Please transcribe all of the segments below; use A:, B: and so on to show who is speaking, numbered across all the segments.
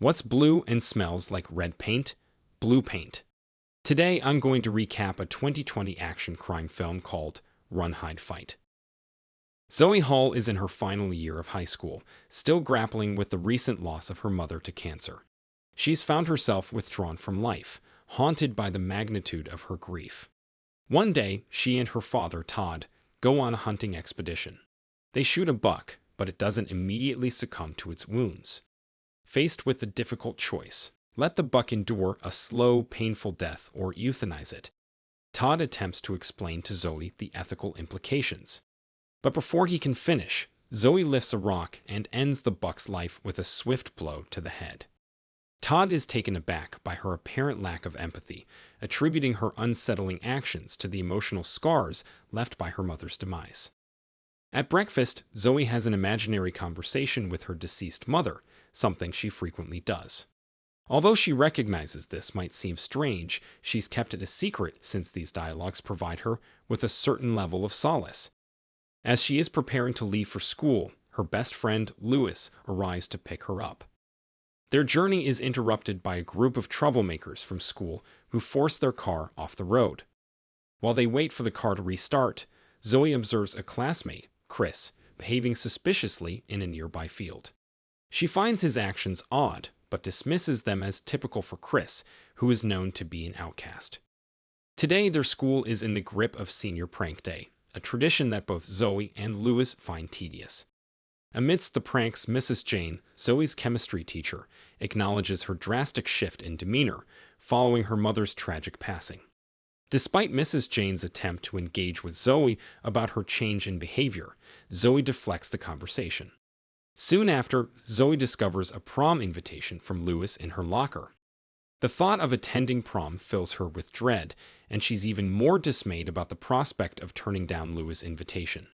A: What's blue and smells like red paint? Blue paint. Today, I'm going to recap a 2020 action crime film called Run, Hide, Fight. Zoe Hall is in her final year of high school, still grappling with the recent loss of her mother to cancer. She's found herself withdrawn from life, haunted by the magnitude of her grief. One day, she and her father, Todd, go on a hunting expedition. They shoot a buck, but it doesn't immediately succumb to its wounds. Faced with the difficult choice, let the buck endure a slow, painful death or euthanize it, Todd attempts to explain to Zoe the ethical implications. But before he can finish, Zoe lifts a rock and ends the buck's life with a swift blow to the head. Todd is taken aback by her apparent lack of empathy, attributing her unsettling actions to the emotional scars left by her mother's demise. At breakfast, Zoe has an imaginary conversation with her deceased mother, something she frequently does. Although she recognizes this might seem strange, she's kept it a secret since these dialogues provide her with a certain level of solace. As she is preparing to leave for school, her best friend, Lewis, arrives to pick her up. Their journey is interrupted by a group of troublemakers from school who force their car off the road. While they wait for the car to restart, Zoe observes a classmate, Chris, behaving suspiciously in a nearby field. She finds his actions odd, but dismisses them as typical for Chris, who is known to be an outcast. Today, their school is in the grip of senior prank day, a tradition that both Zoe and Lewis find tedious. Amidst the pranks, Mrs. Jane, Zoe's chemistry teacher, acknowledges her drastic shift in demeanor following her mother's tragic passing. Despite Mrs. Jane's attempt to engage with Zoe about her change in behavior, Zoe deflects the conversation. Soon after, Zoe discovers a prom invitation from Lewis in her locker. The thought of attending prom fills her with dread, and she's even more dismayed about the prospect of turning down Lewis' invitation.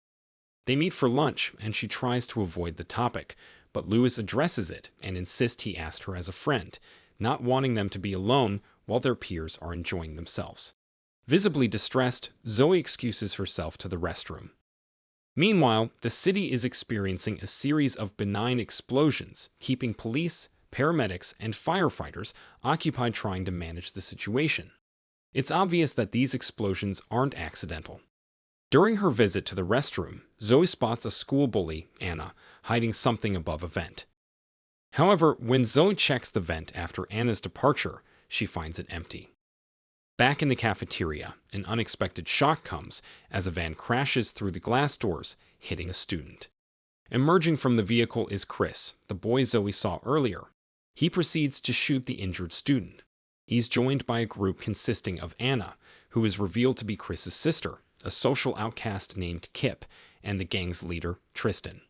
A: They meet for lunch, and she tries to avoid the topic, but Lewis addresses it and insists he asked her as a friend, not wanting them to be alone while their peers are enjoying themselves. Visibly distressed, Zoe excuses herself to the restroom. Meanwhile, the city is experiencing a series of benign explosions, keeping police, paramedics, and firefighters occupied trying to manage the situation. It's obvious that these explosions aren't accidental. During her visit to the restroom, Zoe spots a school bully, Anna, hiding something above a vent. However, when Zoe checks the vent after Anna's departure, she finds it empty. Back in the cafeteria, an unexpected shock comes as a van crashes through the glass doors, hitting a student. Emerging from the vehicle is Chris, the boy Zoe saw earlier. He proceeds to shoot the injured student. He's joined by a group consisting of Anna, who is revealed to be Chris's sister, a social outcast named Kip, and the gang's leader, Tristan.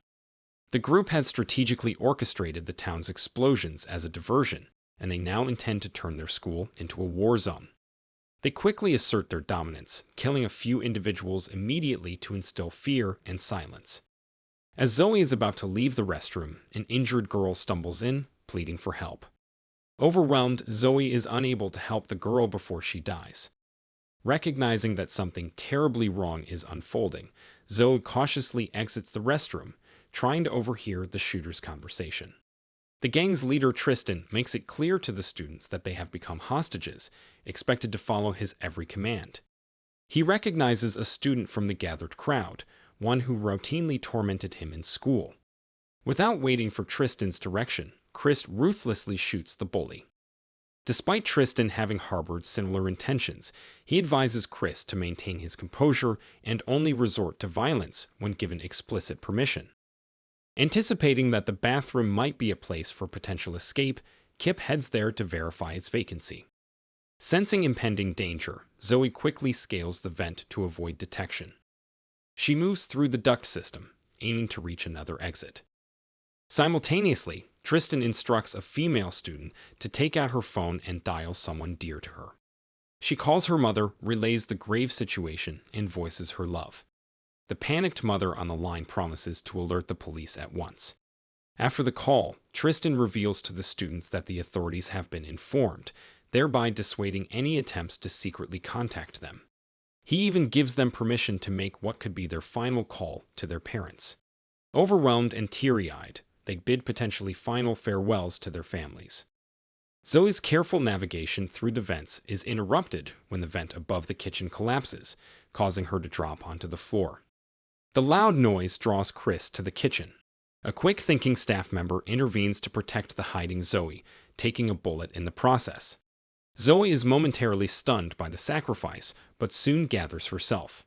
A: The group had strategically orchestrated the town's explosions as a diversion, and they now intend to turn their school into a war zone. They quickly assert their dominance, killing a few individuals immediately to instill fear and silence. As Zoe is about to leave the restroom, an injured girl stumbles in, pleading for help. Overwhelmed, Zoe is unable to help the girl before she dies. Recognizing that something terribly wrong is unfolding, Zoe cautiously exits the restroom, trying to overhear the shooter's conversation. The gang's leader, Tristan, makes it clear to the students that they have become hostages, expected to follow his every command. He recognizes a student from the gathered crowd, one who routinely tormented him in school. Without waiting for Tristan's direction, Chris ruthlessly shoots the bully. Despite Tristan having harbored similar intentions, he advises Chris to maintain his composure and only resort to violence when given explicit permission. Anticipating that the bathroom might be a place for potential escape, Kip heads there to verify its vacancy. Sensing impending danger, Zoe quickly scales the vent to avoid detection. She moves through the duct system, aiming to reach another exit. Simultaneously, Tristan instructs a female student to take out her phone and dial someone dear to her. She calls her mother, relays the grave situation, and voices her love. The panicked mother on the line promises to alert the police at once. After the call, Tristan reveals to the students that the authorities have been informed, thereby dissuading any attempts to secretly contact them. He even gives them permission to make what could be their final call to their parents. Overwhelmed and teary-eyed, they bid potentially final farewells to their families. Zoe's careful navigation through the vents is interrupted when the vent above the kitchen collapses, causing her to drop onto the floor. The loud noise draws Chris to the kitchen. A quick-thinking staff member intervenes to protect the hiding Zoe, taking a bullet in the process. Zoe is momentarily stunned by the sacrifice, but soon gathers herself.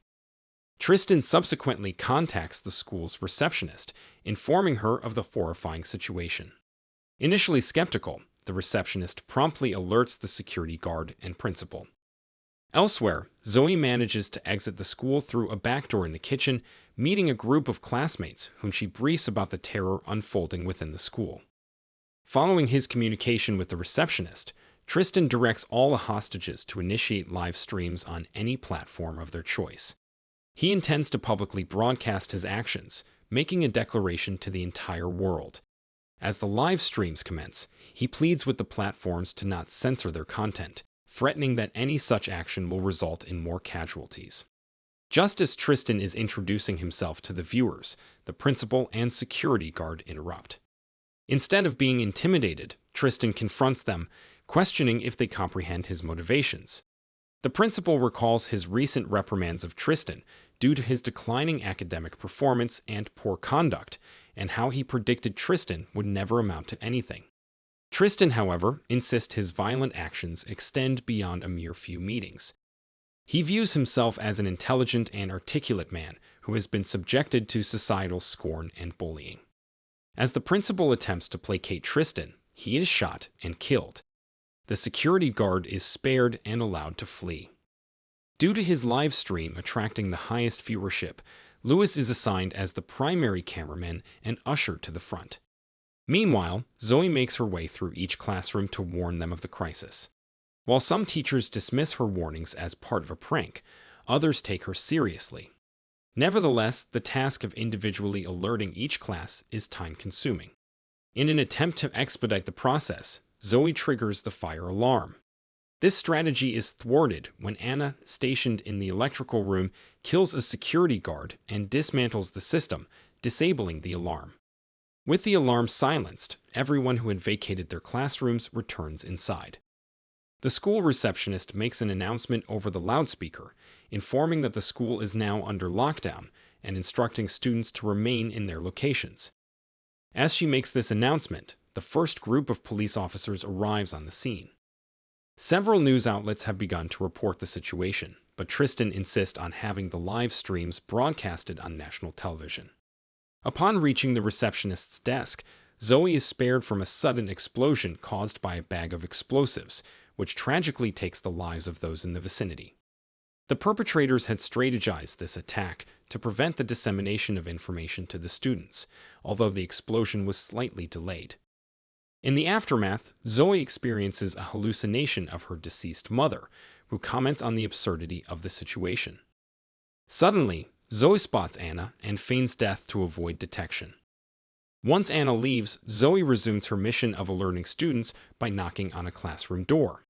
A: Tristan subsequently contacts the school's receptionist, informing her of the horrifying situation. Initially skeptical, the receptionist promptly alerts the security guard and principal. Elsewhere, Zoe manages to exit the school through a back door in the kitchen, meeting a group of classmates whom she briefs about the terror unfolding within the school. Following his communication with the receptionist, Tristan directs all the hostages to initiate live streams on any platform of their choice. He intends to publicly broadcast his actions, making a declaration to the entire world. As the live streams commence, he pleads with the platforms to not censor their content, threatening that any such action will result in more casualties. Just as Tristan is introducing himself to the viewers, the principal and security guard interrupt. Instead of being intimidated, Tristan confronts them, questioning if they comprehend his motivations. The principal recalls his recent reprimands of Tristan due to his declining academic performance and poor conduct, and how he predicted Tristan would never amount to anything. Tristan, however, insists his violent actions extend beyond a mere few meetings. He views himself as an intelligent and articulate man who has been subjected to societal scorn and bullying. As the principal attempts to placate Tristan, he is shot and killed. The security guard is spared and allowed to flee. Due to his live stream attracting the highest viewership, Lewis is assigned as the primary cameraman and ushered to the front. Meanwhile, Zoe makes her way through each classroom to warn them of the crisis. While some teachers dismiss her warnings as part of a prank, others take her seriously. Nevertheless, the task of individually alerting each class is time-consuming. In an attempt to expedite the process, Zoe triggers the fire alarm. This strategy is thwarted when Anna, stationed in the electrical room, kills a security guard and dismantles the system, disabling the alarm. With the alarm silenced, everyone who had vacated their classrooms returns inside. The school receptionist makes an announcement over the loudspeaker, informing that the school is now under lockdown and instructing students to remain in their locations. As she makes this announcement, the first group of police officers arrives on the scene. Several news outlets have begun to report the situation, but Tristan insists on having the live streams broadcasted on national television. Upon reaching the receptionist's desk, Zoe is spared from a sudden explosion caused by a bag of explosives, which tragically takes the lives of those in the vicinity. The perpetrators had strategized this attack to prevent the dissemination of information to the students, although the explosion was slightly delayed. In the aftermath, Zoe experiences a hallucination of her deceased mother, who comments on the absurdity of the situation. Suddenly, Zoe spots Anna and feigns death to avoid detection. Once Anna leaves, Zoe resumes her mission of alerting students by knocking on a classroom door.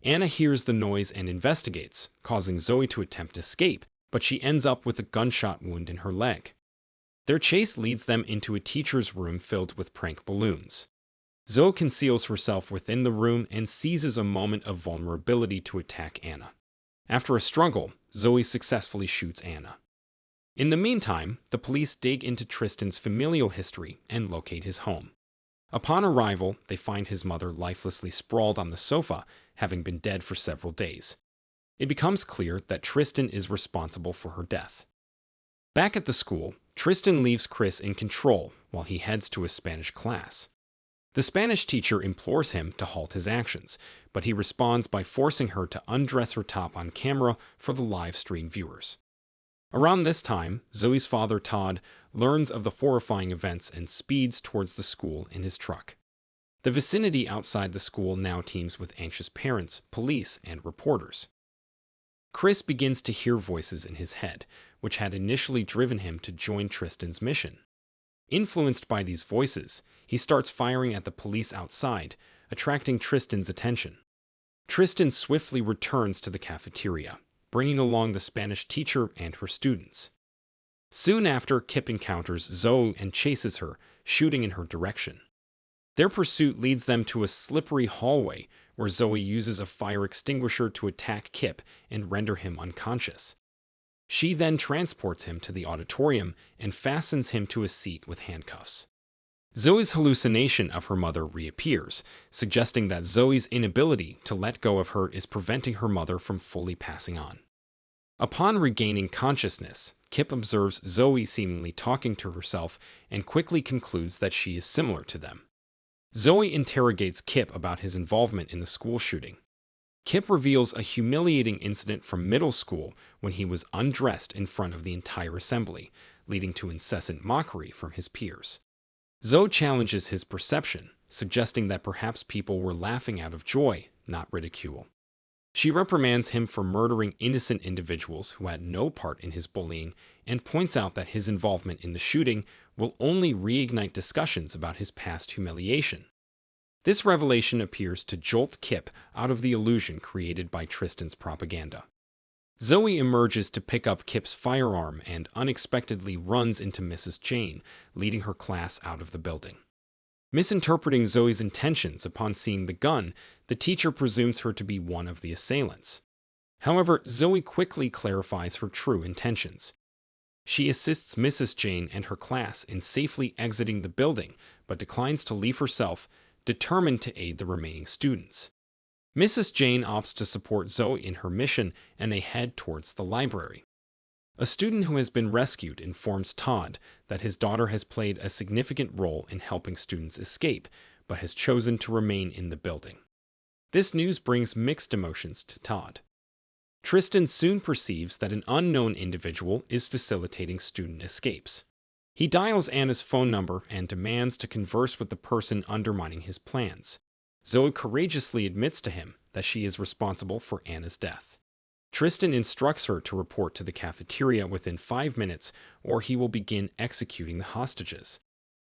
A: Anna hears the noise and investigates, causing Zoe to attempt escape, but she ends up with a gunshot wound in her leg. Their chase leads them into a teacher's room filled with prank balloons. Zoe conceals herself within the room and seizes a moment of vulnerability to attack Anna. After a struggle, Zoe successfully shoots Anna. In the meantime, the police dig into Tristan's familial history and locate his home. Upon arrival, they find his mother lifelessly sprawled on the sofa, having been dead for several days. It becomes clear that Tristan is responsible for her death. Back at the school, Tristan leaves Chris in control while he heads to a Spanish class. The Spanish teacher implores him to halt his actions, but he responds by forcing her to undress her top on camera for the live stream viewers. Around this time, Zoe's father, Todd, learns of the horrifying events and speeds towards the school in his truck. The vicinity outside the school now teems with anxious parents, police, and reporters. Chris begins to hear voices in his head, which had initially driven him to join Tristan's mission. Influenced by these voices, he starts firing at the police outside, attracting Tristan's attention. Tristan swiftly returns to the cafeteria, bringing along the Spanish teacher and her students. Soon after, Kip encounters Zoe and chases her, shooting in her direction. Their pursuit leads them to a slippery hallway where Zoe uses a fire extinguisher to attack Kip and render him unconscious. She then transports him to the auditorium and fastens him to a seat with handcuffs. Zoe's hallucination of her mother reappears, suggesting that Zoe's inability to let go of her is preventing her mother from fully passing on. Upon regaining consciousness, Kip observes Zoe seemingly talking to herself and quickly concludes that she is similar to them. Zoe interrogates Kip about his involvement in the school shooting. Kip reveals a humiliating incident from middle school when he was undressed in front of the entire assembly, leading to incessant mockery from his peers. Zoe challenges his perception, suggesting that perhaps people were laughing out of joy, not ridicule. She reprimands him for murdering innocent individuals who had no part in his bullying and points out that his involvement in the shooting will only reignite discussions about his past humiliation. This revelation appears to jolt Kip out of the illusion created by Tristan's propaganda. Zoe emerges to pick up Kip's firearm and unexpectedly runs into Mrs. Jane, leading her class out of the building. Misinterpreting Zoe's intentions upon seeing the gun, the teacher presumes her to be one of the assailants. However, Zoe quickly clarifies her true intentions. She assists Mrs. Jane and her class in safely exiting the building, but declines to leave herself, determined to aid the remaining students. Mrs. Jane opts to support Zoe in her mission, and they head towards the library. A student who has been rescued informs Todd that his daughter has played a significant role in helping students escape, but has chosen to remain in the building. This news brings mixed emotions to Todd. Tristan soon perceives that an unknown individual is facilitating student escapes. He dials Anna's phone number and demands to converse with the person undermining his plans. Zoe courageously admits to him that she is responsible for Anna's death. Tristan instructs her to report to the cafeteria within 5 minutes, or he will begin executing the hostages.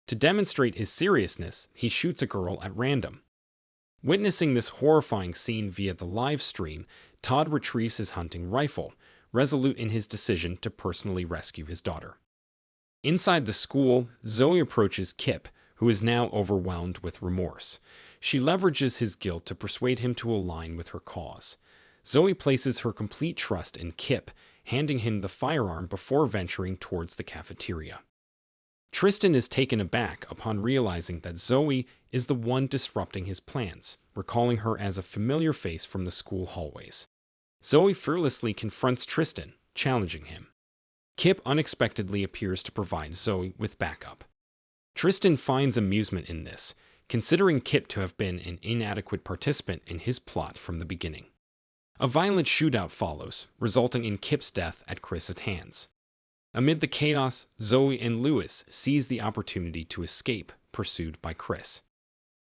A: To demonstrate his seriousness, he shoots a girl at random. Witnessing this horrifying scene via the live stream, Todd retrieves his hunting rifle, resolute in his decision to personally rescue his daughter. Inside the school, Zoe approaches Kip, who is now overwhelmed with remorse. She leverages his guilt to persuade him to align with her cause. Zoe places her complete trust in Kip, handing him the firearm before venturing towards the cafeteria. Tristan is taken aback upon realizing that Zoe is the one disrupting his plans, recalling her as a familiar face from the school hallways. Zoe fearlessly confronts Tristan, challenging him. Kip unexpectedly appears to provide Zoe with backup. Tristan finds amusement in this, considering Kip to have been an inadequate participant in his plot from the beginning. A violent shootout follows, resulting in Kip's death at Chris's hands. Amid the chaos, Zoe and Lewis seize the opportunity to escape, pursued by Chris.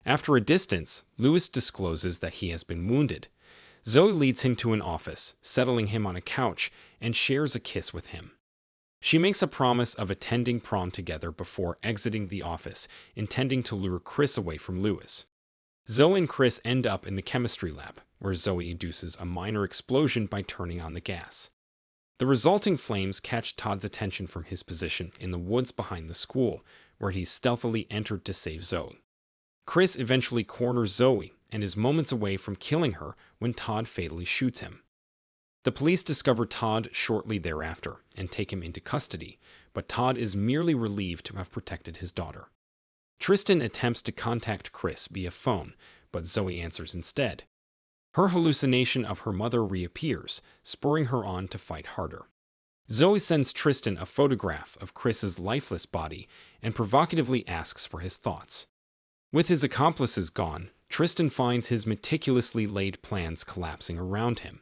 A: After a distance, Lewis discloses that he has been wounded. Zoe leads him to an office, settling him on a couch, and shares a kiss with him. She makes a promise of attending prom together before exiting the office, intending to lure Chris away from Lewis. Zoe and Chris end up in the chemistry lab, where Zoe induces a minor explosion by turning on the gas. The resulting flames catch Todd's attention from his position in the woods behind the school, where he stealthily entered to save Zoe. Chris eventually corners Zoe and is moments away from killing her when Todd fatally shoots him. The police discover Todd shortly thereafter and take him into custody, but Todd is merely relieved to have protected his daughter. Tristan attempts to contact Chris via phone, but Zoe answers instead. Her hallucination of her mother reappears, spurring her on to fight harder. Zoe sends Tristan a photograph of Chris's lifeless body and provocatively asks for his thoughts. With his accomplices gone, Tristan finds his meticulously laid plans collapsing around him.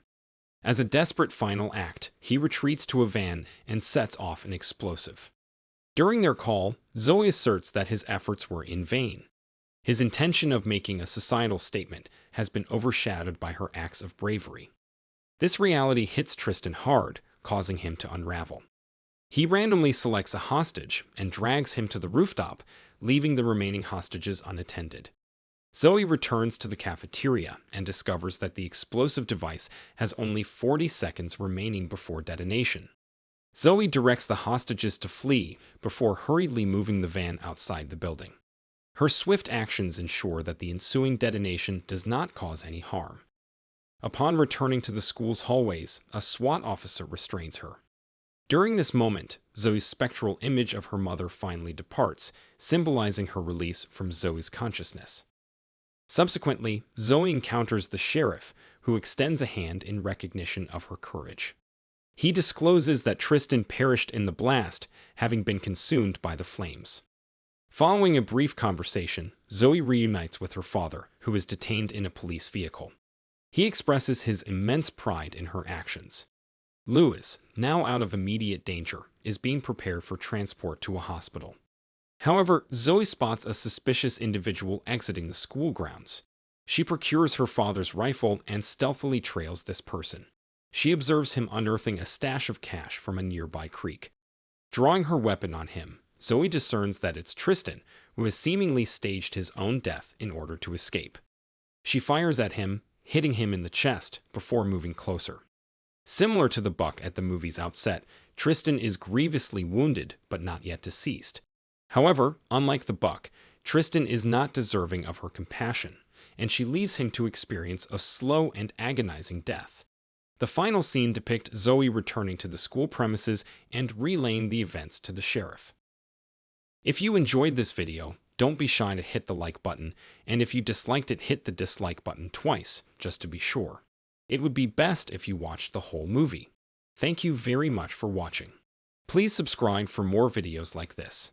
A: As a desperate final act, he retreats to a van and sets off an explosive. During their call, Zoe asserts that his efforts were in vain. His intention of making a societal statement has been overshadowed by her acts of bravery. This reality hits Tristan hard, causing him to unravel. He randomly selects a hostage and drags him to the rooftop, leaving the remaining hostages unattended. Zoe returns to the cafeteria and discovers that the explosive device has only 40 seconds remaining before detonation. Zoe directs the hostages to flee before hurriedly moving the van outside the building. Her swift actions ensure that the ensuing detonation does not cause any harm. Upon returning to the school's hallways, a SWAT officer restrains her. During this moment, Zoe's spectral image of her mother finally departs, symbolizing her release from Zoe's consciousness. Subsequently, Zoe encounters the sheriff, who extends a hand in recognition of her courage. He discloses that Tristan perished in the blast, having been consumed by the flames. Following a brief conversation, Zoe reunites with her father, who is detained in a police vehicle. He expresses his immense pride in her actions. Louis, now out of immediate danger, is being prepared for transport to a hospital. However, Zoe spots a suspicious individual exiting the school grounds. She procures her father's rifle and stealthily trails this person. She observes him unearthing a stash of cash from a nearby creek. Drawing her weapon on him, Zoe discerns that it's Tristan, who has seemingly staged his own death in order to escape. She fires at him, hitting him in the chest before moving closer. Similar to the buck at the movie's outset, Tristan is grievously wounded but not yet deceased. However, unlike the buck, Tristan is not deserving of her compassion, and she leaves him to experience a slow and agonizing death. The final scene depicts Zoe returning to the school premises and relaying the events to the sheriff. If you enjoyed this video, don't be shy to hit the like button, and if you disliked it, hit the dislike button twice, just to be sure. It would be best if you watched the whole movie. Thank you very much for watching. Please subscribe for more videos like this.